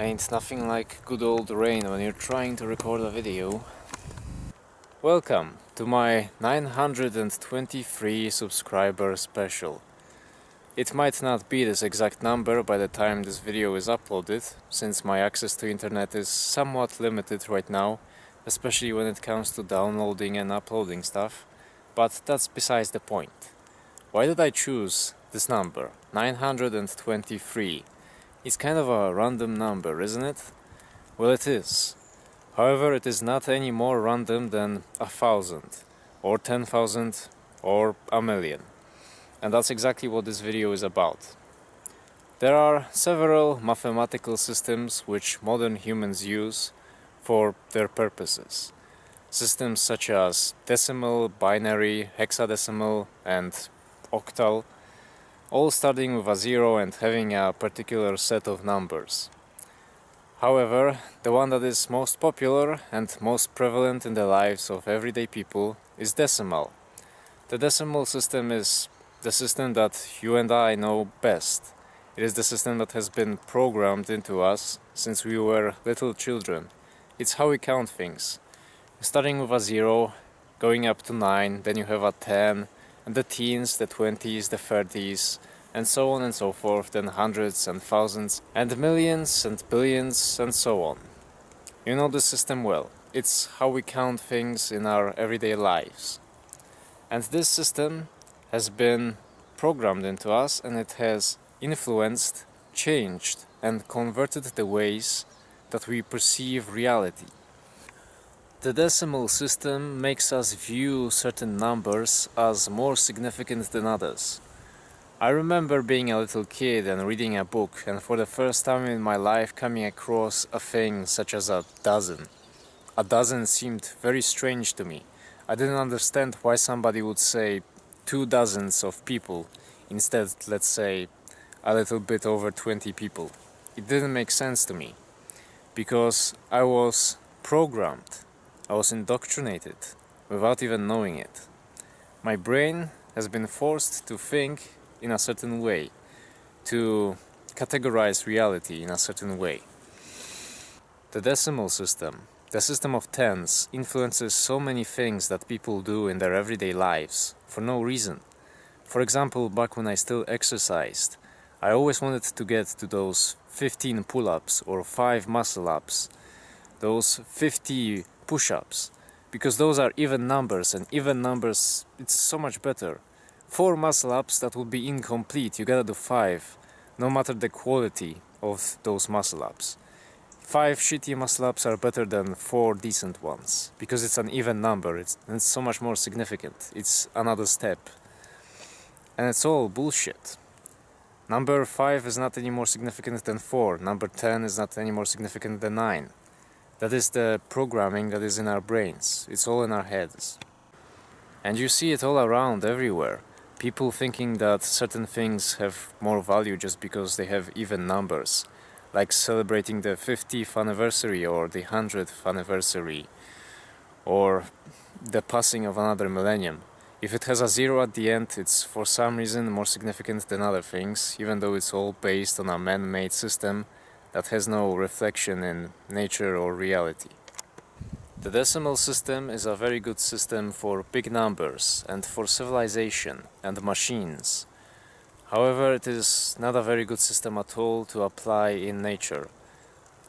Ain't nothing like good old rain when you're trying to record a video. Welcome to my 923 subscriber special. It might not be this exact number by the time this video is uploaded, since my access to internet is somewhat limited right now, especially when it comes to downloading and uploading stuff, but that's besides the point. Why did I choose this number, 923? It's kind of a random number, isn't it? Well, it is. However, it is not any more random than 1,000, or 10,000, or a million. And that's exactly what this video is about. There are several mathematical systems which modern humans use for their purposes. Systems such as decimal, binary, hexadecimal, and octal, all starting with a zero and having a particular set of numbers. However, the one that is most popular and most prevalent in the lives of everyday people is decimal. The decimal system is the system that you and I know best. It is the system that has been programmed into us since we were little children. It's how we count things. Starting with a zero, going up to 9, then you have a 10, and the teens, the 20s, the 30s, and so on and so forth, then hundreds and thousands, and millions and billions, and so on. You know the system well. It's how we count things in our everyday lives. And this system has been programmed into us, and it has influenced, changed, and converted the ways that we perceive reality. The decimal system makes us view certain numbers as more significant than others. I remember being a little kid and reading a book, and for the first time in my life coming across a thing such as a dozen. A dozen seemed very strange to me. I didn't understand why somebody would say 2 dozens of people instead, let's say, a little bit over 20 people. It didn't make sense to me, because I was programmed. I was indoctrinated without even knowing it. My brain has been forced to think in a certain way, to categorize reality in a certain way. The decimal system, the system of tens, influences so many things that people do in their everyday lives for no reason. For example, back when I still exercised, I always wanted to get to those 15 pull-ups or 5 muscle-ups, those 50 push-ups, because those are even numbers, and even numbers, it's so much better. 4 muscle-ups, that would be incomplete. You gotta do 5, no matter the quality of those muscle-ups. 5 shitty muscle-ups are better than 4 decent ones, because it's an even number. It's so much more significant. It's another step. And it's all bullshit. Number 5 is not any more significant than 4. Number 10 is not any more significant than 9. That is the programming that is in our brains. It's all in our heads. And you see it all around, everywhere. People thinking that certain things have more value just because they have even numbers. Like celebrating the 50th anniversary or the 100th anniversary. Or the passing of another millennium. If it has a zero at the end, it's for some reason more significant than other things, even though it's all based on a man-made system that has no reflection in nature or reality. The decimal system is a very good system for big numbers and for civilization and machines. However, it is not a very good system at all to apply in nature.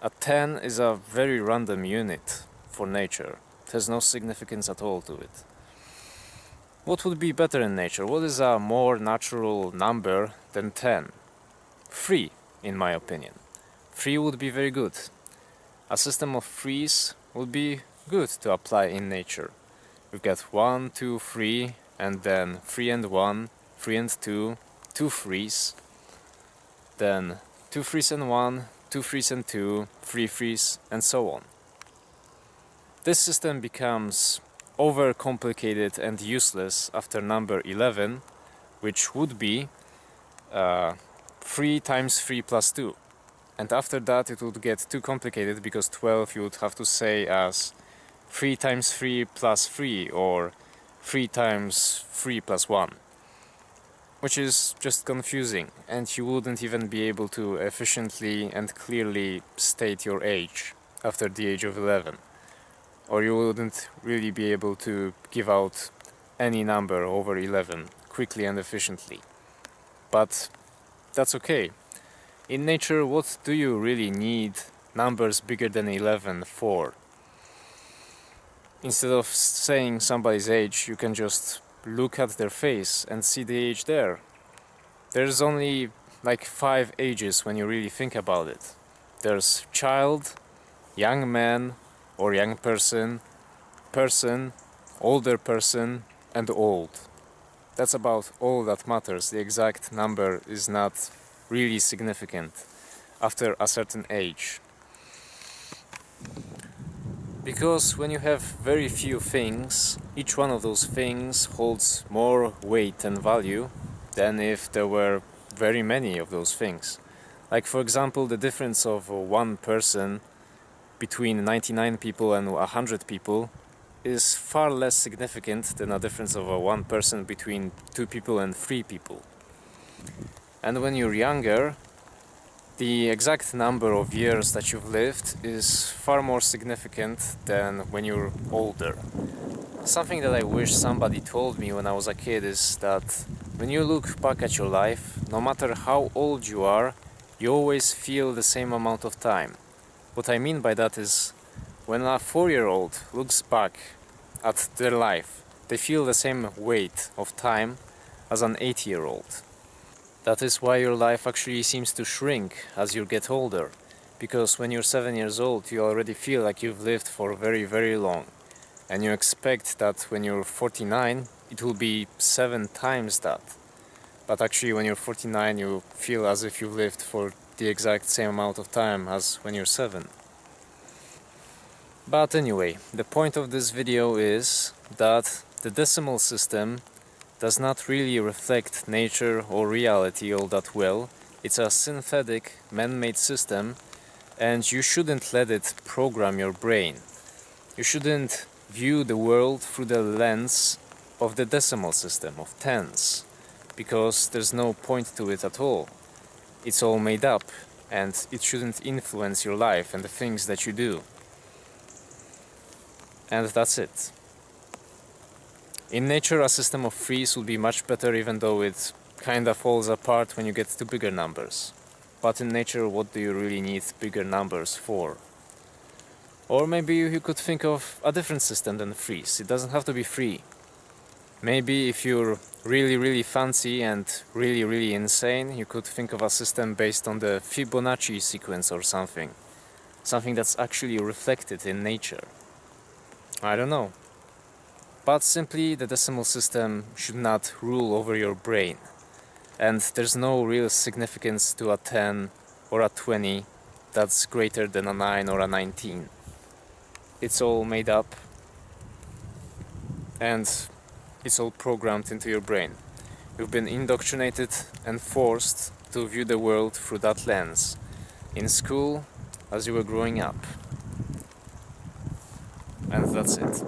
A 10 is a very random unit for nature. It has no significance at all to it. What would be better in nature? What is a more natural number than 10? 3, in my opinion. 3 would be very good. A system of 3s would be good to apply in nature. We've got 1, 2, 3, and then 3 and 1, 3 and 2, 2 3s, then 2 3s and 1, 2 3s and 2, 3 3s, and so on. This system becomes overcomplicated and useless after number 11, which would be 3 times 3 plus 2. And after that it would get too complicated, because 12 you would have to say as 3 times 3 plus 3, or 3 times 3 plus 1. which is just confusing, and you wouldn't even be able to efficiently and clearly state your age after the age of 11. Or you wouldn't really be able to give out any number over 11 quickly and efficiently. But that's okay. In nature, what do you really need numbers bigger than 11 for? Instead of saying somebody's age, you can just look at their face and see the age there. There's only like 5 ages when you really think about it. There's child, young man or young person, person, older person, and old. That's about all that matters. The exact number is not really significant after a certain age. Because when you have very few things, each one of those things holds more weight and value than if there were very many of those things. Like, for example, the difference of one person between 99 people and 100 people is far less significant than a difference of one person between 2 people and 3 people. And when you're younger, the exact number of years that you've lived is far more significant than when you're older. Something that I wish somebody told me when I was a kid is that when you look back at your life, no matter how old you are, you always feel the same amount of time. What I mean by that is, when a 4-year-old looks back at their life, they feel the same weight of time as an 8-year-old. That is why your life actually seems to shrink as you get older, because when you're 7 years old, you already feel like you've lived for very, very long, and you expect that when you're 49, it will be 7 times that. But actually, when you're 49, you feel as if you've lived for the exact same amount of time as when you're 7. But anyway, the point of this video is that the decimal system does not really reflect nature or reality all that well. It's a synthetic, man-made system, and you shouldn't let it program your brain. You shouldn't view the world through the lens of the decimal system, of tens, because there's no point to it at all. It's all made up, and it shouldn't influence your life and the things that you do. And that's it. In nature, a system of threes would be much better, even though it kinda falls apart when you get to bigger numbers. But in nature, what do you really need bigger numbers for? Or maybe you could think of a different system than threes. It doesn't have to be 3. Maybe if you're really, really fancy and really, really insane, you could think of a system based on the Fibonacci sequence or something. Something that's actually reflected in nature. I don't know. But simply, the decimal system should not rule over your brain. And there's no real significance to a 10 or a 20 that's greater than a 9 or a 19. It's all made up, and it's all programmed into your brain. You've been indoctrinated and forced to view the world through that lens, in school, as you were growing up. And that's it.